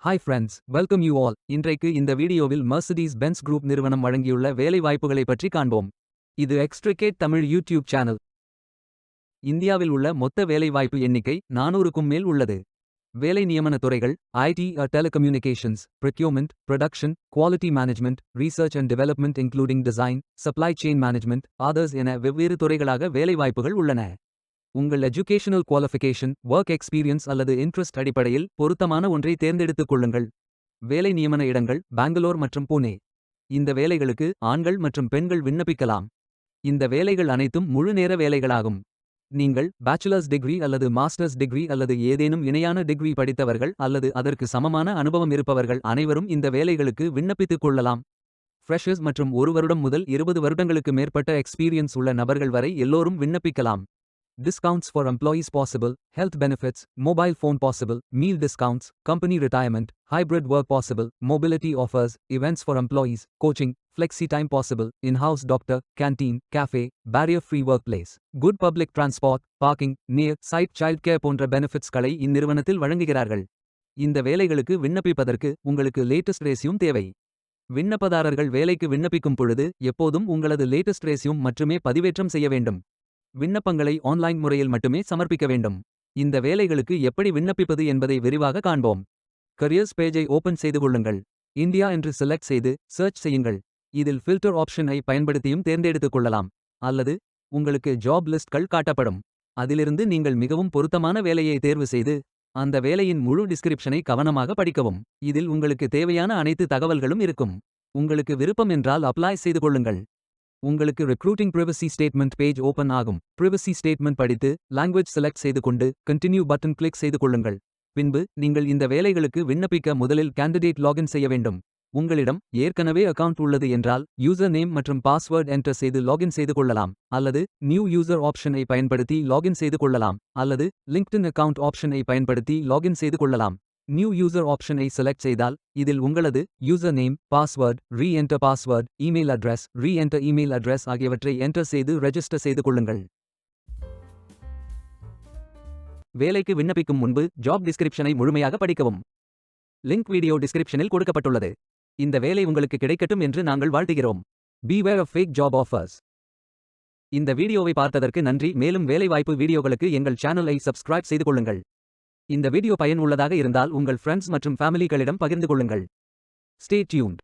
Hi friends, welcome you all. இன்றைக்கு இந்த வீடியோவில் மெர்சிடிஸ் பென்ஸ் குரூப் நிறுவனம் வழங்கியுள்ள வேலை வாய்ப்புகளை பற்றி காண்போம். இது எக்ஸ்ட்ரிகேட் தமிழ் யூடியூப் சேனல். இந்தியாவில் உள்ள மொத்த வேலை வாய்ப்பு எண்ணிக்கை 400க்கும் மேல் உள்ளது. வேலை நியமன துறைகள் IT, telecommunications, procurement, production, quality management, research and development including design, supply chain management, others என வெவ்வேறு துறைகளாக வேலைவாய்ப்புகள் உள்ளன. உங்கள் எஜுகேஷனல் குவாலிஃபிகேஷன், ஒர்க் எக்ஸ்பீரியன்ஸ் அல்லது இன்ட்ரெஸ்ட் அடிப்படையில் பொருத்தமான ஒன்றை தேர்ந்தெடுத்துக் கொள்ளுங்கள். வேலை நியமன இடங்கள் பெங்களூர் மற்றும் புனே. இந்த வேலைகளுக்கு ஆண்கள் மற்றும் பெண்கள் விண்ணப்பிக்கலாம். இந்த வேலைகள் அனைத்தும் முழு நேர வேலைகளாகும். நீங்கள் பேச்சுலர்ஸ் டிகிரி அல்லது மாஸ்டர்ஸ் டிகிரி அல்லது ஏதேனும் இணையான டிகிரி படித்தவர்கள் அல்லது அதற்கு சமமான அனுபவம் இருப்பவர்கள் அனைவரும் இந்த வேலைகளுக்கு விண்ணப்பித்துக் கொள்ளலாம். ஃப்ரெஷர்ஸ் மற்றும் 1 வருடம் முதல் 20 வருடங்களுக்கு மேற்பட்ட எக்ஸ்பீரியன்ஸ் உள்ள நபர்கள் வரை எல்லோரும் விண்ணப்பிக்கலாம். Discounts for employees possible, health benefits, mobile phone possible, meal discounts, company retirement, hybrid work possible, mobility offers, events for employees, coaching, flexi time possible, in-house doctor, canteen, cafe, barrier-free workplace, good public transport, parking, near site childcare போன்ற பெனிஃபிட்ஸ்களை இந்நிறுவனத்தில் வழங்குகிறார்கள். இந்த வேலைகளுக்கு விண்ணப்பிப்பதற்கு உங்களுக்கு latest resume தேவை. விண்ணப்பதாரர்கள் வேலைக்கு விண்ணப்பிக்கும் பொழுது எப்போதும் உங்களது லேட்டஸ்ட் ரெஸ்யூம் மட்டுமே பதிவேற்றம் செய்ய வேண்டும். விண்ணப்பங்களை ஆன்லைன் முறையில் மட்டுமே சமர்ப்பிக்க வேண்டும். இந்த வேலைகளுக்கு எப்படி விண்ணப்பிப்பது என்பதை விரிவாக காண்போம். கரியர்ஸ் பேஜை ஓபன் செய்து கொள்ளுங்கள். இந்தியா என்று செலக்ட் செய்து சர்ச் செய்யுங்கள். இதில் ஃபில்டர் ஆப்ஷனை பயன்படுத்தியும் தேர்ந்தெடுத்துக் கொள்ளலாம். அல்லது உங்களுக்கு ஜாப் லிஸ்ட்கள் காட்டப்படும். அதிலிருந்து நீங்கள் மிகவும் பொருத்தமான வேலையை தேர்வு செய்து அந்த வேலையின் முழு டிஸ்கிரிப்ஷனை கவனமாக படிக்கவும். இதில் உங்களுக்கு தேவையான அனைத்து தகவல்களும் இருக்கும். உங்களுக்கு விருப்பம் என்றால் அப்ளை செய்து கொள்ளுங்கள். உங்களுக்கு recruiting privacy statement page open ஆகும். பிரைவசி ஸ்டேட்மெண்ட் படித்து லாங்குவேஜ் செலக்ட் செய்து கொண்டு கண்டினியூ பட்டன் கிளிக் செய்து கொள்ளுங்கள். பின்பு நீங்கள் இந்த வேலைகளுக்கு விண்ணப்பிக்க முதலில் கேண்டிடேட் லாகின் செய்ய வேண்டும். உங்களிடம் ஏற்கனவே அக்கவுண்ட் உள்ளது என்றால் யூசர் நேம் மற்றும் பாஸ்வேர்ட் என்டர் செய்து லாகின் செய்து கொள்ளலாம். அல்லது நியூ யூசர் ஆப்ஷனை பயன்படுத்தி லாகின் செய்து கொள்ளலாம். அல்லது லிங்க்டின் அக்கவுண்ட் ஆப்ஷனை பயன்படுத்தி லாகின் செய்து கொள்ளலாம். நியூ யூசர் ஆப்ஷனை செலக்ட் செய்தால் இதில் உங்களது user name, password, re-enter password, email address, re-enter email address ஆகியவற்றை என்டர் செய்து ரெஜிஸ்டர் செய்து கொள்ளுங்கள். வேலைக்கு விண்ணப்பிக்கும் முன்பு ஜாப் டிஸ்கிரிப்ஷனை முழுமையாக படிக்கவும். லிங்க் வீடியோ டிஸ்கிரிப்ஷனில் கொடுக்கப்பட்டுள்ளது. இந்த வேலை உங்களுக்கு கிடைக்கட்டும் என்று நாங்கள் வாழ்த்துகிறோம். Beware of fake job offers. இந்த வீடியோவை பார்த்ததற்கு நன்றி. மேலும் வேலைவாய்ப்பு வீடியோகளுக்கு எங்கள் சேனலை சப்ஸ்கிரைப் செய்து கொள்ளுங்கள். இந்த வீடியோ பயன் உள்ளதாக இருந்தால் உங்கள் ஃப்ரெண்ட்ஸ் மற்றும் ஃபேமிலிகளிடம் பகிர்ந்து கொள்ளுங்கள். Stay tuned.